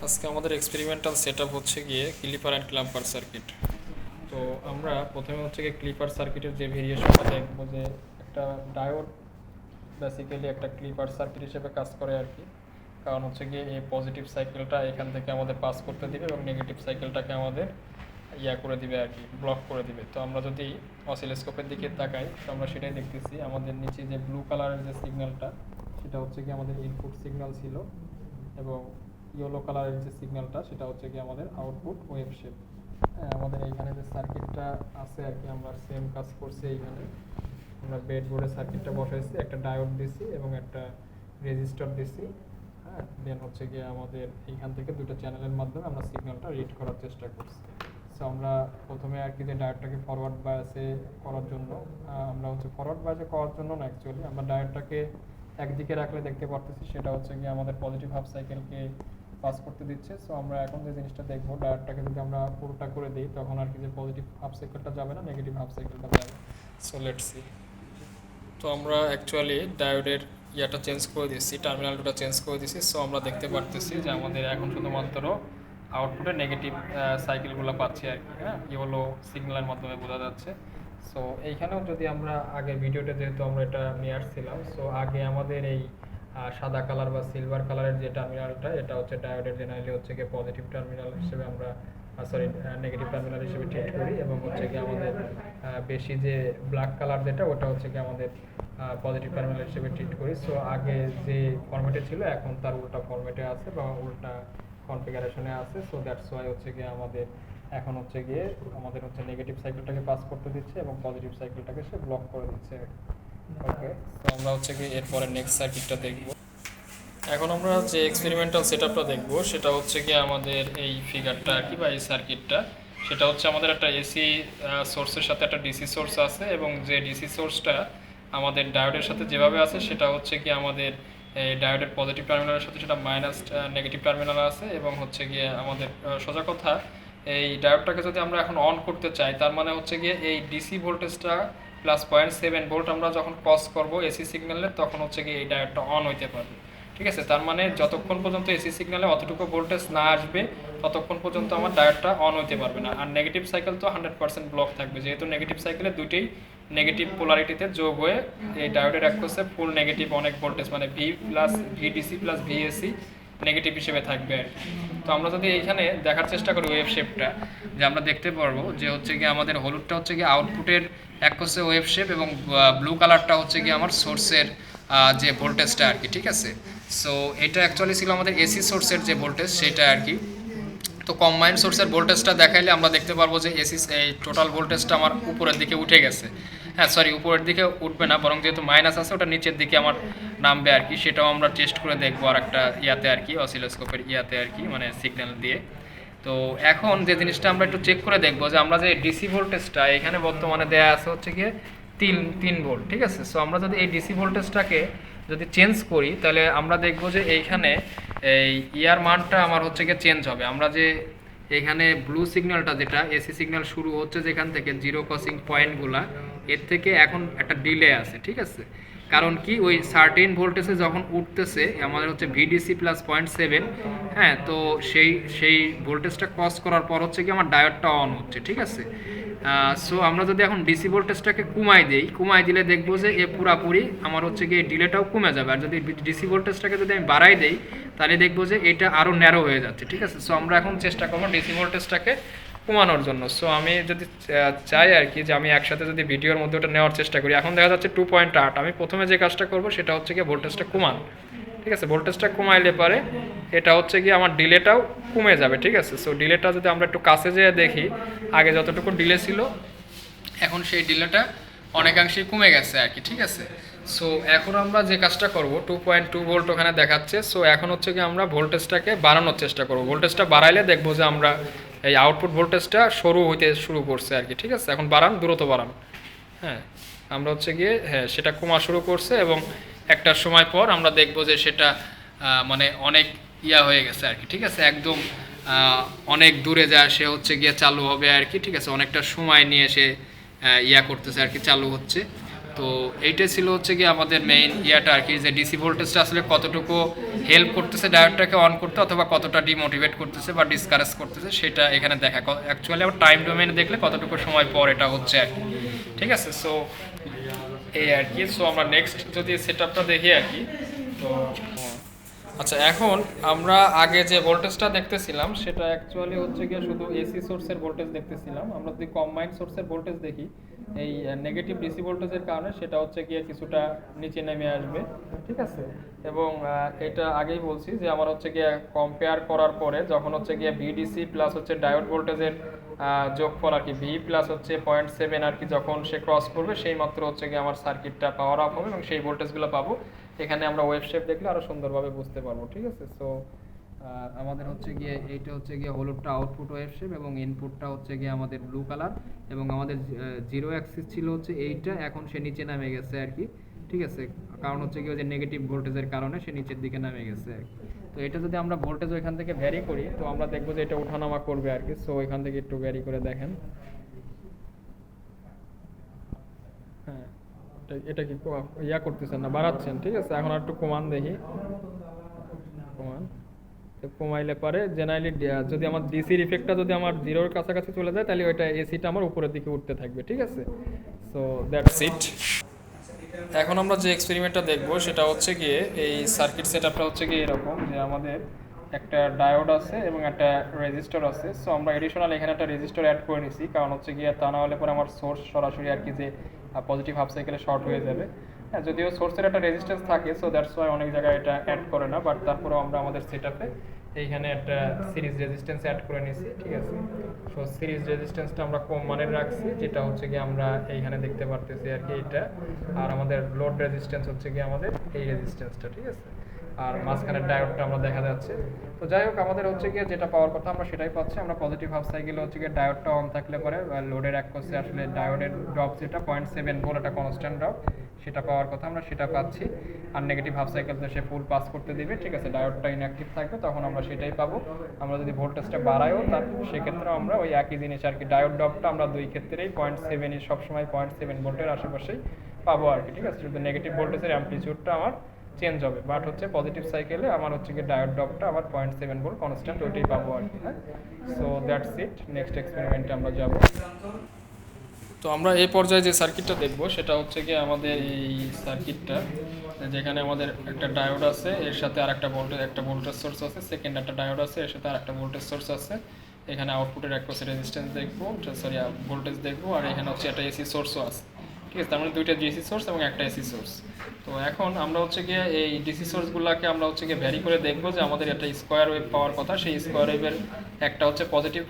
আজকে আমাদের experimental setup হচ্ছে গিয়ে ক্লিপার অ্যান্ড ক্লাম্পার সার্কিট। তো আমরা প্রথমে হচ্ছে গিয়ে ক্লিপার সার্কিটের যে ভেরিয়েশনটা দেখবো, যে একটা ডায়োড বেসিক্যালি একটা ক্লিপার সার্কিট হিসেবে কাজ করে আর কি। কারণ হচ্ছে গিয়ে এই পজিটিভ সাইকেলটা এখান থেকে আমাদের পাস করতে দিবে এবং নেগেটিভ সাইকেলটাকে আমাদের করে দিবে আর কি, ব্লক করে দিবে। তো আমরা যদি অসিলোস্কোপের দিকে তাকাই তো আমরা সেটাই দেখতেছি, আমাদের নিচে যে ব্লু কালারের যে সিগন্যালটা সেটা হচ্ছে কি আমাদের ইনপুট সিগন্যাল ছিল, এবং ইয়েলো কালারের যে সিগন্যালটা সেটা হচ্ছে কি আমাদের আউটপুট ওয়েভ শেপ। আমাদের এইখানে যে সার্কিটটা আছে আর কি, আমরা সেম কাজ করছি। এইখানে আমরা ব্রেডবোর্ডে সার্কিটটা বসাইছি, একটা ডায়োড দিছি এবং একটা রেজিস্টার দিছি। হ্যাঁ, দেন হচ্ছে গিয়ে আমাদের এইখান থেকে দুটো চ্যানেলের মাধ্যমে আমরা সিগন্যালটা রিড করার চেষ্টা করছি। সো আমরা প্রথমে আর কি যে ডায়োডটাকে ফরওয়ার্ড বায়াসে করার জন্য, আমরা হচ্ছে ফরওয়ার্ড বায়াসে করার জন্য না, অ্যাকচুয়ালি আমরা ডায়োডটাকে একদিকে রাখলে দেখতে পারতেছি সেটা হচ্ছে গিয়ে আমাদের পজিটিভ হাফ সাইকেলকে পাস করতে দিচ্ছে। সো আমরা এখন যে জিনিসটা দেখবো, ডায়োডটাকে যদি আমরা পুরোটা করে দিই তখন আর কি যে পজিটিভ হাফ সাইকেলটা যাবে না, নেগেটিভ হাফ সাইকেলটা যাবে। So let's see. তো আমরা অ্যাকচুয়ালি ডায়োডের চেঞ্জ করে দিচ্ছি, টার্মিনালটা চেঞ্জ করে দিচ্ছি। সো আমরা দেখতে পারতেছি যে আমাদের এখন শুধুমাত্র আউটপুটে নেগেটিভ সাইকেলগুলো পাচ্ছি আর কি। হ্যাঁ, ইয়েলো সিগন্যালের মাধ্যমে বোঝা যাচ্ছে। সো এইখানেও যদি আমরা আগের ভিডিওতে যেহেতু আমরা এটা নিয়ে আসছিলাম, সো আগে আমাদের এই সাদা কালার বা সিলভার কালারের যে টার্মিনালটা, এটা হচ্ছে ডায়োডের জেনারেলি হচ্ছে গিয়ে পজিটিভ টার্মিনাল হিসেবে আমরা নেগেটিভ টার্মিনাল হিসেবে ট্রিট করি, এবং হচ্ছে কি আমাদের বেশি যে ব্ল্যাক কালার যেটা, ওটা হচ্ছে কি আমাদের পজিটিভ টার্মিনাল হিসেবে ট্রিট করি। সো আগে যে ফরম্যাটে ছিল এখন তার উল্টা ফরম্যাটে আছে বা উল্টা কনফিগারেশনে আছে। সো দ্যাটস ওয়াই হচ্ছে গিয়ে আমাদের এখন হচ্ছে গিয়ে আমাদের হচ্ছে নেগেটিভ সাইকেলটাকে পাস করতে দিচ্ছে এবং পজিটিভ সাইকেলটাকে সে ব্লক করে দিচ্ছে। ওকে, তো আমরা হচ্ছে গিয়ে এরপরে নেক্সট সার্কিটটা দেখব। এখন আমরা যে এক্সপেরিমেন্টাল সেটআপটা দেখব সেটা হচ্ছে কি আমাদের এই ফিগারটা আর কি, বা এই সার্কিটটা। সেটা হচ্ছে আমাদের একটা এসি সোর্সের সাথে একটা ডিসি সোর্স আছে, এবং যে ডিসি সোর্সটা আমাদের ডায়োডের সাথে যেভাবে আছে সেটা হচ্ছে কি আমাদের এই ডায়োডের পজিটিভ টার্মিনালের সাথে সেটা মাইনাস নেগেটিভ টার্মিনাল আছে, এবং হচ্ছে গিয়ে আমাদের সোজা কথা এই ডায়োডটাকে যদি আমরা এখন অন করতে চাই, তার মানে হচ্ছে গিয়ে এই ডিসি ভোল্টেজটা প্লাস 0.7 ভোল্ট আমরা যখন ক্রস করবো এসি সিগন্যালে, তখন হচ্ছে গিয়ে এই ডায়োডটা অন হইতে পারবে। ঠিক আছে, তার মানে যতক্ষণ পর্যন্ত এসি সিগন্যালে অতটুকু ভোল্টেজ না আসবে ততক্ষণ পর্যন্ত আমার ডায়োডটা অন হতে পারবে না। আর নেগেটিভ সাইকেল তো 100% ব্লক থাকবে, যেহেতু নেগেটিভ সাইকেলে দুইটাই নেগেটিভ পোলারিটিতে যোগ হয়ে এই ডায়োডের অ্যাক্রসে ফুল নেগেটিভ অনেক ভোল্টেজ, মানে V plus VDC plus ভিএসি negative হিসেবে থাকবে আর কি। তো আমরা যদি এইখানে দেখার চেষ্টা করি ওয়েভ শেপটা, যে আমরা দেখতে পারবো যে হচ্ছে গিয়ে আমাদের হলুদটা হচ্ছে গিয়ে আউটপুটের অ্যাক্রসে ওয়েভ শেপ, এবং ব্লু কালারটা হচ্ছে গিয়ে আমার সোর্সের যে ভোল্টেজটা আর কি। ঠিক আছে, সো এটা অ্যাকচুয়ালি ছিল আমাদের এসি সোর্সের যে ভোল্টেজ সেটা আর কি। তো কম্বাইন্ড সোর্সের ভোল্টেজটা দেখাইলে আমরা দেখতে পারবো যে এসি এই টোটাল ভোল্টেজটা আমার উপরের দিকে উঠে গেছে। হ্যাঁ সরি, উপরের দিকে উঠবে না, বরং যেহেতু মাইনাস আছে ওটা নিচের দিকে আমার নামবে আর কি। সেটাও আমরা টেস্ট করে দেখবো আর একটা আর কি, অসিলোস্কোপের আর কি, মানে সিগন্যাল দিয়ে। তো এখন যে জিনিসটা আমরা একটু চেক করে দেখবো, যে আমরা যে ডিসি ভোল্টেজটা এখানে বর্তমানে দেয়া আছে হচ্ছে গিয়ে তিন ভোল্ট। ঠিক আছে, সো আমরা যদি এই ডিসি ভোল্টেজটাকে যদি চেঞ্জ করি তাহলে আমরা দেখব যে এইখানে এই মানটা আমার হচ্ছে গিয়ে চেঞ্জ হবে। আমরা যে এখানে ব্লু সিগন্যালটা, যেটা এসি সিগন্যাল শুরু হচ্ছে যেখান থেকে জিরো ক্রসিং পয়েন্টগুলা, এর থেকে এখন একটা ডিলে আছে। ঠিক আছে, কারণ কি ওই সার্টেন ভোল্টেজে যখন উঠতেছে আমাদের হচ্ছে ভিডিসি প্লাস 0.7, হ্যাঁ, তো সেই ভোল্টেজটা ক্রস করার পর হচ্ছে কি আমার ডায়োডটা অন হচ্ছে। ঠিক আছে, সো আমরা যদি এখন ডিসি ভোল্টেজটাকে কমাই দিলে দেখবো যে এ পুরাপুরি আমার হচ্ছে গিয়ে ডিলেটাও কমে যাবে। আর যদি ডিসি ভোল্টেজটাকে যদি আমি বাড়াই দেই তাহলে দেখবো যে এটা আরও ন্যারো হয়ে যাচ্ছে। ঠিক আছে, সো আমরা এখন চেষ্টা করবো ডিসি ভোল্টেজটাকে কমানোর জন্য। সো আমি যদি চাই আর কি যে আমি একসাথে যদি ভিডিওর মধ্যে ওটা নেওয়ার চেষ্টা করি, এখন দেখা যাচ্ছে 2.8। আমি প্রথমে যে কাজটা করবো সেটা হচ্ছে গিয়ে ভোল্টেজটা কমানো। ঠিক আছে, ভোল্টেজটা কমাইলে পারে এটা হচ্ছে গিয়ে আমার ডিলেটাও কমে যাবে। ঠিক আছে, সো ডিলেটা যদি আমরা একটু কাছে যেয়ে দেখি, আগে যতটুকু ডিলে ছিল এখন সেই ডিলেটা অনেকাংশেই কমে গেছে আর কি। ঠিক আছে, সো এখন আমরা যে কাজটা করব, 2.2 ভোল্ট ওখানে দেখাচ্ছে। সো এখন হচ্ছে কি আমরা ভোল্টেজটাকে বাড়ানোর চেষ্টা করব। ভোল্টেজটা বাড়াইলে দেখবো যে আমরা এই আউটপুট ভোল্টেজটা শুরু করছে আর কি। ঠিক আছে, এখন দ্রুত বাড়ান। হ্যাঁ, আমরা হচ্ছে গিয়ে সেটা কমা শুরু করছে, এবং একটা সময় পর আমরা দেখবো যে সেটা মানে অনেক হয়ে গেছে আর কি। ঠিক আছে, একদম অনেক দূরে যায় সে হচ্ছে গিয়ে চালু হবে আর কি। ঠিক আছে, অনেকটা সময় নিয়ে সে করতেছে আর কি, চালু হচ্ছে। তো এইটাই ছিল হচ্ছে কি আমাদের মেইন ইয়াটা আর কি, যে ডিসি ভোল্টেজটা আসলে কতটুকু হেল্প করতেছে ডায়োডটাকে অন করতে, অথবা কতটা ডিমোটিভেট করতেছে বা ডিসকারেজ করতেছে, সেটা এখানে দেখা। অ্যাকচুয়ালি আবার টাইম ডোমেনে দেখলে কতটুকু সময় পর এটা হচ্ছে আর কি। ঠিক আছে, সো এই আর কি। সো আমরা নেক্সট যদি সেটআপটা দেখি আর কি। তো আচ্ছা, এখন আমরা আগে যে ভোল্টেজটা দেখতেছিলাম সেটা অ্যাকচুয়ালি হচ্ছে গিয়ে শুধু এসি সোর্সের ভোল্টেজ দেখতেছিলাম। আমরা যদি কম্বাইন্ড সোর্সের ভোল্টেজ দেখি, এই নেগেটিভ ডিসি ভোল্টেজের কারণে সেটা হচ্ছে গিয়ে কিছুটা নিচে নেমে আসবে। ঠিক আছে, এবং এটা আগেই বলছি যে আমার হচ্ছে গিয়ে কম্পেয়ার করার পরে যখন হচ্ছে গিয়ে ভিডিসি প্লাস হচ্ছে ডায়োড ভোল্টেজের যোগফল আর কি, ভি প্লাস হচ্ছে 0.7 আর কি, যখন সে ক্রস করবে সেই মাত্র হচ্ছে গিয়ে আমার সার্কিটটা পাওয়ার আপ হবে এবং সেই ভোল্টেজগুলো পাবো। এখানে আমরা ওয়েভ শেপ দেখলে আরো সুন্দরভাবে বুঝতে পারবো। ঠিক আছে, সো আমাদের হচ্ছে গিয়ে এইটা হচ্ছে গিয়ে হলুদটা আউটপুট ওয়েভ শেপ এবং ইনপুটটা হচ্ছে গিয়ে আমাদের ব্লু কালার, এবং আমাদের জিরো অ্যাক্সিস ছিল হচ্ছে এইটা, এখন সে নিচে নামে গেছে আর কি। ঠিক আছে, কারণ হচ্ছে গিয়ে যে নেগেটিভ ভোল্টেজের কারণে সে নিচের দিকে নামে গেছে আর কি। তো এটা যদি আমরা ভোল্টেজ ওইখান থেকে ভ্যারি করি, তো আমরা দেখবো যে এটা ওঠানামা করবে আর কি। সো ওইখান থেকে একটু ভ্যারি করে দেখেন। হ্যাঁ, এটা কি ইয়া করতেছেন না, বাড়াচ্ছেন। ঠিক আছে, এখন আর একটু কমান দেখি, কমান। কমাইলে পারে জেনারেলি যদি আমার ডিসির ইফেক্টটা যদি আমার জিরোর কাছাকাছি চলে যায়, তাহলে ওইটা এসিটা আমার উপরের দিকে উঠতে থাকবে। ঠিক আছে, সো দ্যাটস ইট। এখন আমরা যে এক্সপেরিমেন্টটা দেখব সেটা হচ্ছে গিয়ে এই সার্কিট সেটআপটা হচ্ছে গিয়ে এরকম, যে আমাদের একটা ডায়োড আছে এবং একটা রেজিস্টর আছে। সো আমরা এডিশনাল এখানে একটা রেজিস্টর অ্যাড করে নিছি, কারণ হচ্ছে গিয়ে তা না হলে পরে আমার সোর্স সরাসরি আর কি যে পজিটিভ হাফ সাইকেলে শর্ট হয়ে যাবে। হ্যাঁ, যদিও সোর্সের একটা রেজিস্ট্যান্স থাকে, সো দ্যাটস ওয়াই অনেক জায়গায় এটা অ্যাড করে না, বাট তারপরেও আমরা আমাদের সেটআপে এইখানে একটা সিরিজ রেজিস্ট্যান্স অ্যাড করে নিছি। ঠিক আছে, সো সিরিজ রেজিস্ট্যান্সটা আমরা কম মানের রাখছি, যেটা হচ্ছে গিয়ে আমরা এইখানে দেখতে পারতেছি আর কি এটা। আর আমাদের লোড রেজিস্ট্যান্স হচ্ছে গিয়ে আমাদের এই রেজিস্ট্যান্সটা। ঠিক আছে, আর মাঝখানের ডায়োডটা আমরা দেখা যাচ্ছে। তো যাই হোক, আমাদের হচ্ছে গিয়ে যেটা পাওয়ার কথা আমরা সেটাই পাচ্ছি। আমরা পজিটিভ হাফ সাইকেলে হচ্ছে গিয়ে ডায়োডটা অন থাকলে পরে লোডের এক পাশে আসলে ডায়োডের ড্রপ যেটা 0.7 ভোল্ট, একটা কনস্ট্যান্ট ড্রপ, সেটা পাওয়ার কথা আমরা সেটা পাচ্ছি। আর নেগেটিভ হাফ সাইকেলতে সে ফুল পাস করতে দিবে। ঠিক আছে, ডায়োডটা ইনঅ্যাক্টিভ থাকবে, তখন আমরা সেটাই পাবো। আমরা যদি ভোল্টেজটা বাড়াইও, তার সেক্ষেত্রে আমরা ওই একই জিনিস আর কি, ডায়োড ড্রপটা আমরা দুই ক্ষেত্রেই 0.7 সবসময় 0.7 ভোল্টের আশেপাশেই পাবো আর কি। ঠিক আছে, শুধু নেগেটিভ ভোল্টেজের অ্যাম্পলিটিউডটা আমার চেঞ্জ হবে, বাট হচ্ছে পজিটিভ সাইকেলে আমার হচ্ছে কি ডায়োড ড্রপটা আবার 0.7 ভোল্ট কনস্ট্যান্ট ওইটাই পাবো আর কি। হ্যাঁ, সো দ্যাটস ইট। নেক্সট এক্সপেরিমেন্টে আমরা যাব। তো আমরা এই পর্যায়ে যে সার্কিটটা দেখব সেটা হচ্ছে কি আমাদের এই সার্কিটটা, যেখানে আমাদের একটা ডায়োড আছে, এর সাথে আর একটা ভোল্টেজ সোর্স আছে, সেকেন্ড একটা ডায়োড আছে, এর সাথে আর একটা ভোল্টেজ সোর্স আছে। এখানে আউটপুটের এক পাশে রেজিস্ট্যান্স দেখবো, সরি ভোল্টেজ দেখবো, আর এখানে হচ্ছে একটা এসি সোর্সও আছে। ঠিক আছে, তার মানে দুইটা ডিসি সোর্স এবং একটা এসি সোর্স। তো এখন আমরা হচ্ছে গিয়ে এই ডিসি সোর্সগুলোকে আমরা হচ্ছে গিয়ে ভ্যারি করে দেখবো যে আমাদের একটা স্কোয়ার ওয়েভ পাওয়ার কথা, সেই স্কোয়ার ওয়েভের একটা হচ্ছে পজিটিভ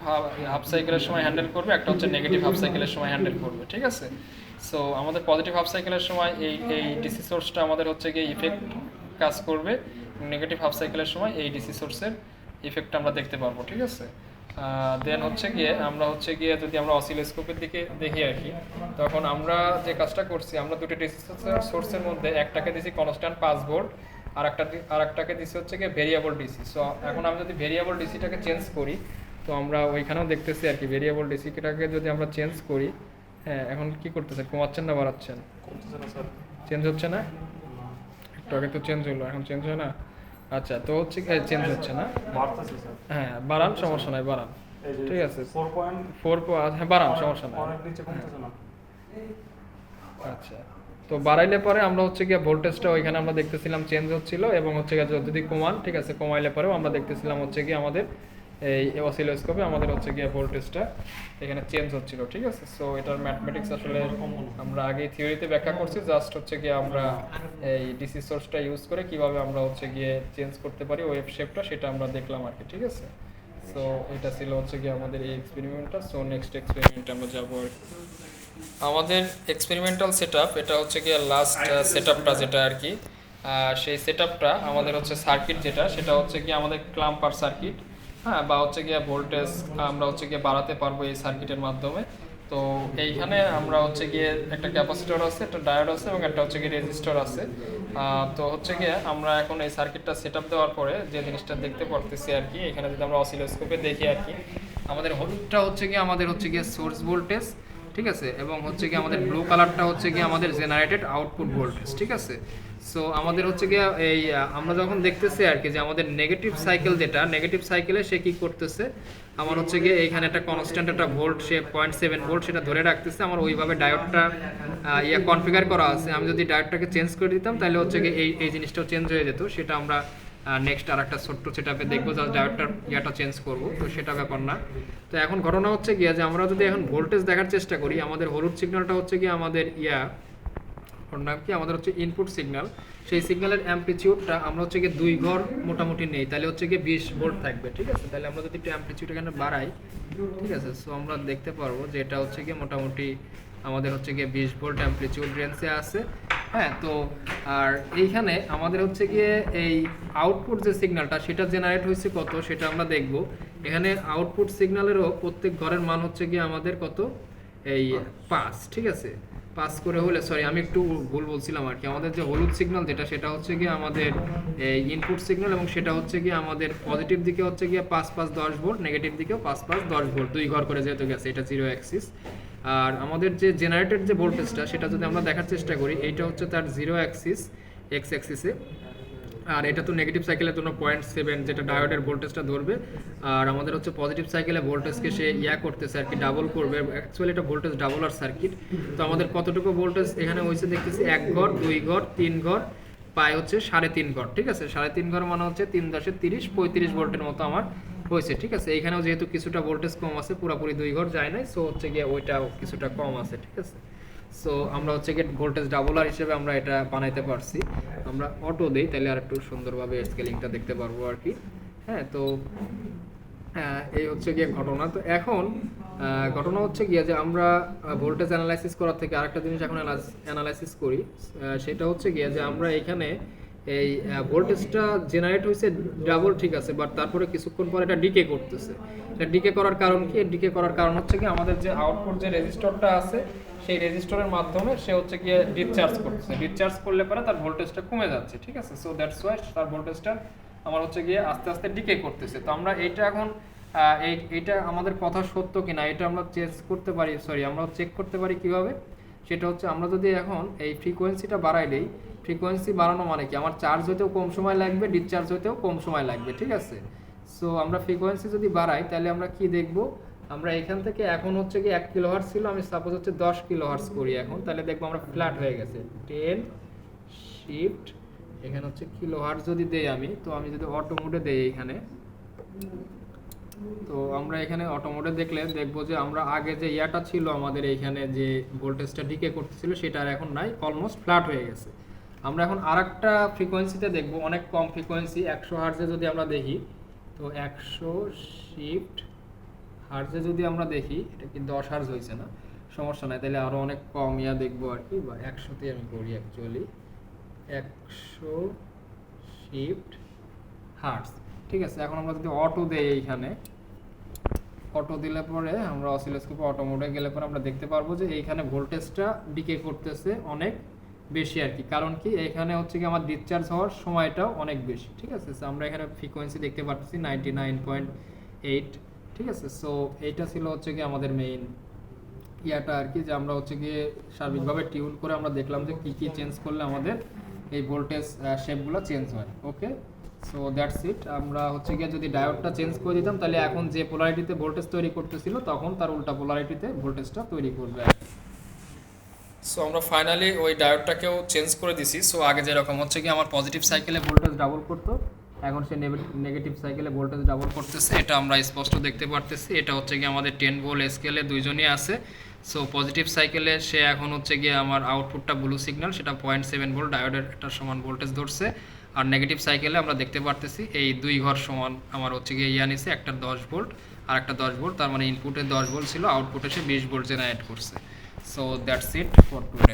হাফ সাইকেলের সময় হ্যান্ডেল করবে, একটা হচ্ছে নেগেটিভ হাফ সাইকেলের সময় হ্যান্ডেল করবে। ঠিক আছে, সো আমাদের পজিটিভ হাফ সাইকেলের সময় এই ডিসি সোর্সটা আমাদের হচ্ছে গিয়ে ইফেক্ট কাজ করবে, নেগেটিভ হাফ সাইকেলের সময় এই ডিসি সোর্সের ইফেক্টটা আমরা দেখতে পারবো। ঠিক আছে, দেন হচ্ছে গিয়ে আমরা হচ্ছে গিয়ে যদি আমরা অসিলোস্কোপের দিকে দেখি আর কি, তখন আমরা যে কাজটা করছি, আমরা দুটো ডিসি সোর্সের মধ্যে একটাকে দিছি কনস্ট্যান্ট 5 ভোল্ট, আর একটাকে দিছি হচ্ছে গিয়ে ভেরিয়েবল ডিসি। সো এখন আমি যদি ভেরিয়েবল ডিসিটাকে চেঞ্জ করি, তো আমরা ওইখানেও দেখতেছি আর কি, ভেরিয়েবল ডিসিটাকে যদি আমরা চেঞ্জ করি, হ্যাঁ এখন কি করতেছেন, কমাচ্ছেন না বাড়াচ্ছেন? চেঞ্জ হচ্ছে না, একটু আগে তো চেঞ্জ হলো, এখন চেঞ্জ হয় না। আচ্ছা, তো হচ্ছে চেঞ্জ হচ্ছে না, হ্যাঁ বাড়ান, সমস্যা নাই, বাড়ান। ঠিক আছে, 4 হ্যাঁ বাড়ান, সমস্যা নাই। আচ্ছা, তো বাড়াইলে পরে আমরা হচ্ছে গিয়ে ভোল্টেজটা ওইখানে আমরা দেখতেছিলাম চেঞ্জ হচ্ছিল, এবং হচ্ছে গিয়ে যদি কমান, ঠিক আছে, কমাইলে পরেও আমরা দেখতেছিলাম হচ্ছে গিয়ে আমাদের এই অসিলোস্কোপে আমাদের হচ্ছে গিয়ে ভোল্টেজটা এখানে চেঞ্জ হচ্ছিল। ঠিক আছে, সো এটার ম্যাথমেটিক্স আসলে আমরা আগে থিওরিতে ব্যাখ্যা করছি, জাস্ট হচ্ছে গিয়ে আমরা এই ডিসি সোর্সটা ইউজ করে কিভাবে আমরা হচ্ছে গিয়ে চেঞ্জ করতে পারি ওয়েভ শেপটা, সেটা আমরা দেখলাম আর কি। ঠিক আছে, সো এটা ছিল হচ্ছে গিয়ে আমাদের এই এক্সপেরিমেন্টটা। সো নেক্সট এক্সপেরিমেন্টে আমরা যাবো আর কি। আমাদের এক্সপেরিমেন্টাল সেটআপ এটা হচ্ছে গিয়ে লাস্ট সেটআপটা যেটা আর কি, সেই সেটআপটা আমাদের হচ্ছে সার্কিট যেটা, সেটা হচ্ছে গিয়ে আমাদের ক্লাম্পার সার্কিট। হ্যাঁ, বা হচ্ছে গিয়ে ভোল্টেজ আমরা হচ্ছে গিয়ে বাড়াতে পারবো এই সার্কিটের মাধ্যমে। তো এইখানে আমরা হচ্ছে গিয়ে একটা ক্যাপাসিটর আছে, একটা ডায়োড আছে এবং একটা হচ্ছে গিয়ে রেজিস্টর আছে। তো হচ্ছে গিয়ে আমরা এখন এই সার্কিটটা সেটআপ দেওয়ার পরে যে জিনিসটা দেখতে পারতেছি আর কি, এখানে যদি আমরা অসিলোস্কোপে দেখি আর কি, আমাদের হলুদটা হচ্ছে গিয়ে আমাদের হচ্ছে গিয়ে সোর্স ভোল্টেজ। ঠিক আছে, এবং হচ্ছে কি আমাদের ব্লু কালারটা হচ্ছে কি আমাদের জেনারেটেড আউটপুট ভোল্টেজ, ঠিক আছে। সো আমাদের হচ্ছে কি এই আমরা যখন দেখতেছি আর কি যে আমাদের নেগেটিভ সাইকেল, যেটা নেগেটিভ সাইকেলে সে কি করতেছে, আমার হচ্ছে গিয়ে এইখানে একটা কনস্ট্যান্ট একটা ভোল্ট, সে 0.7 ভোল্ট সেটা ধরে রাখতেছে। আমার ওইভাবে ডায়োডটা কনফিগার করা আছে। আমি যদি ডায়োডটাকে চেঞ্জ করে দিতাম তাহলে হচ্ছে গিয়ে এই জিনিসটাও চেঞ্জ হয়ে যেত। সেটা আমরা নেক্সট আর একটা ছোট্ট সেটআপে দেখবো, যে ডায়োডটার ইয়াটা চেঞ্জ করবো, তো সেটা ব্যাপার না। তো এখন ঘটনা হচ্ছে গিয়ে যে আমরা যদি এখন ভোল্টেজ দেখার চেষ্টা করি, আমাদের হলুদ সিগন্যালটা হচ্ছে গিয়ে আমাদের ওর নাম কি, আমাদের হচ্ছে ইনপুট সিগন্যাল। সেই সিগন্যালের অ্যাম্পলিটিউডটা আমরা হচ্ছে গিয়ে 2 ঘর মোটামুটি নেই, তাহলে হচ্ছে গিয়ে 20 ভোল্ট থাকবে, ঠিক আছে। তাহলে আমরা যদি একটু অ্যাম্পলিটিউড এখানে বাড়াই, ঠিক আছে, সো আমরা দেখতে পারবো যে এটা হচ্ছে গিয়ে মোটামুটি আমাদের হচ্ছে গিয়ে 20 ভোল্ট অ্যাম্পলিটিউড রেঞ্জে আছে। হ্যাঁ, তো আর এইখানে আমাদের হচ্ছে গিয়ে এই আউটপুট যে সিগন্যালটা সেটা জেনারেট হয়েছে কত সেটা আমরা দেখব। এখানে আউটপুট সিগন্যালেরও প্রত্যেক ঘরের মান হচ্ছে গিয়ে আমাদের কত, এই 5, ঠিক আছে। 5 করে হলে, সরি আমি একটু ভুল বলছিলাম আর কি, আমাদের যে হলুদ সিগন্যাল যেটা সেটা হচ্ছে গিয়ে আমাদের ইনপুট সিগন্যাল, এবং সেটা হচ্ছে গিয়ে আমাদের পজিটিভ দিকে হচ্ছে গিয়ে 5 5 10 ভোল্ট, নেগেটিভ দিকেও 5 5 10 ভোল্ট, 2 ঘর করে যেহেতু গেছে, এটা 0 অ্যাক্সিস। আর আমাদের যে জেনারেটেড যে ভোল্টেজটা সেটা যদি আমরা দেখার চেষ্টা করি, এইটা হচ্ছে তার 0 অ্যাক্সিস, এক্স অ্যাক্সিসে। আর এটা তো নেগেটিভ সাইকেলের জন্য 0.7 যেটা ডায়োডের ভোল্টেজটা ধরবে। আর আমাদের হচ্ছে পজিটিভ সাইকেলে ভোল্টেজকে সে করতেছে আর কি, ডাবল করবে। অ্যাকচুয়ালি এটা ভোল্টেজ ডাবলার সার্কিট। তো আমাদের কতটুকু ভোল্টেজ এখানে হয়েছে দেখতেছি, 1 ঘর, 2 ঘর, 3 ঘর, পায় হচ্ছে 3.5 ঘর, ঠিক আছে। 3.5 ঘর মানে হচ্ছে 3 10 30 35 ভোল্টের মতো আমার হয়েছে, ঠিক আছে। এইখানেও যেহেতু কিছুটা ভোল্টেজ কম আছে, পুরোপুরি 2 ঘর যায় নাই, সো হচ্ছে গিয়ে ওইটাও কিছুটা কম আছে, ঠিক আছে। সো আমরা হচ্ছে গিয়ে ভোল্টেজ ডাবলার হিসেবে আমরা এটা বানাইতে পারছি। আমরা অটো দেই তাহলে আর একটু সুন্দরভাবে স্কেলিংটা দেখতে পারবো আর কি। হ্যাঁ, তো এই হচ্ছে গিয়ে ঘটনা। তো এখন ঘটনা হচ্ছে গিয়ে যে আমরা ভোল্টেজ অ্যানালাইসিস করার থেকে আরেকটা জিনিস এখন অ্যানালাইসিস করি, সেটা হচ্ছে গিয়ে যে আমরা এখানে এই ভোল্টেজটা জেনারেট হয়েছে ডাবল, ঠিক আছে, বাট তারপরে কিছুক্ষণ পর এটা ডিকে করতেছে। এটা ডিকে করার কারণ কি? ডিকে করার কারণ হচ্ছে কি আমাদের যে আউটপুট যে রেজিস্টরটা আছে সেই রেজিস্টরের মাধ্যমে সে হচ্ছে গিয়ে ডিসচার্জ করতেছে। ডিসচার্জ করলে পরে তার ভোল্টেজটা কমে যাচ্ছে, ঠিক আছে। সো দ্যাটস ওয়াই তার ভোল্টেজটা আমার হচ্ছে গিয়ে আস্তে আস্তে ডিকে করতেছে। তো আমরা এইটা এখন এইটা আমাদের কথা সত্য কিনা এটা আমরা চেক করতে পারি, আমরা চেক করতে পারি কিভাবে, সেটা হচ্ছে আমরা যদি এখন এই ফ্রিকোয়েন্সিটা বাড়াই দেই। ফ্রিকোয়েন্সি বাড়ানো মানে কি, আমার চার্জ হতেও কম সময় লাগবে, ডিসচার্জ হতেও কম সময় লাগবে, ঠিক আছে। সো আমরা ফ্রিকোয়েন্সি যদি বাড়াই তাহলে আমরা কি দেখব, আমরা এখান থেকে এখন হচ্ছে কি 1 কিলোহার্টজ ছিল, আমি সাপোজ হচ্ছে 10 কিলোহার্টজ করি এখন, তাহলে দেখবো আমরা ফ্ল্যাট হয়ে গেছে 10 শিফট। এখানে হচ্ছে কিলোহার্টজ যদি দেই আমি, তো আমি যদি অটো মোডে দেই এখানে, তো আমরা এখানে অটো মোডে দেখলে দেখবো যে আমরা আগে যে ইয়াটা ছিল আমাদের এইখানে যে ভোল্টেজটা ডিকে করতেছিল সেটা আর এখন নাই, অলমোস্ট ফ্ল্যাট হয়ে গেছে। আমরা এখন আরেকটা ফ্রিকোয়েন্সিতে দেখবো, অনেক কম ফ্রিকোয়েন্সি 100 হার্টজে যদি আমরা দেখি, তো 100 শিফট হার্টজে যদি আমরা দেখি, এটা কি 10 হার্টজ হয়েছে না, সমস্যা নাই, তাহলে আরও অনেক কম ইয়া দেখবো আর কি, বা 100তে আমি করি অ্যাকচুয়ালি 100 শিফট হার্টজ, ঠিক আছে। এখন আমরা যদি অটো দেই এইখানে, অটো দিলে পরে আমরা অসিলোস্কোপে অটো মোডে গেলে পরে আমরা দেখতে পারবো যে এইখানে ভোল্টেজটা ডিকে করতেছে অনেক বেশি আর কি। কারণ কি, এখানে হচ্ছে কি আমার ডিসচার্জ হওয়ার সময়টাও অনেক বেশি, ঠিক আছে। সো আমরা এখানে ফ্রিকোয়েন্সি দেখতে পাচ্ছি 99.8, ঠিক আছে। সো এইটা ছিল হচ্ছে কি আমাদের মেইন ইয়াটা আর কি, যে আমরা হচ্ছে গিয়ে সার্বিকভাবে টিউন করে আমরা দেখলাম যে কী কী চেঞ্জ করলে আমাদের এই ভোল্টেজ শেপগুলো চেঞ্জ হয়। ওকে, সো দ্যাটস ইট। আমরা হচ্ছে গিয়ে যদি ডায়োডটা চেঞ্জ করে দিতাম তাহলে এখন যে পোলারিটিতে ভোল্টেজ তৈরি করতেছিল তখন তার উল্টা পোলারিটিতে ভোল্টেজটা তৈরি করবে। সো আমরা ফাইনালি ওই ডায়োডটাকেও চেঞ্জ করে দিছি। সো আগে যেরকম হচ্ছে কি আমার পজিটিভ সাইকেলে ভোল্টেজ ডাবল করতো, এখন সে নেগেটিভ সাইকেলে ভোল্টেজ ডাবল করতেছে, এটা আমরা স্পষ্ট দেখতে পারতেছি। এটা হচ্ছে কি আমাদের 10 ভোল্ট স্কেলে দুইজনই আছে। সো পজিটিভ সাইকেলে সে এখন হচ্ছে গিয়ে আমার আউটপুটটা ব্লু সিগন্যাল, সেটা 0.7 ভোল্ট ডায়োডের একটা সমান ভোল্টেজ ধরছে। আর নেগেটিভ সাইকেলে আমরা দেখতে পারতেছি এই 2 ঘর সমান আমার হচ্ছে গিয়ে নিছে, একটা 10 ভোল্ট আর একটা 10 ভোল্ট, তার মানে ইনপুটে 10 ভোল্ট ছিল, আউটপুটে সে 20 ভোল্ট জেনারেট করছে। So that's it for today.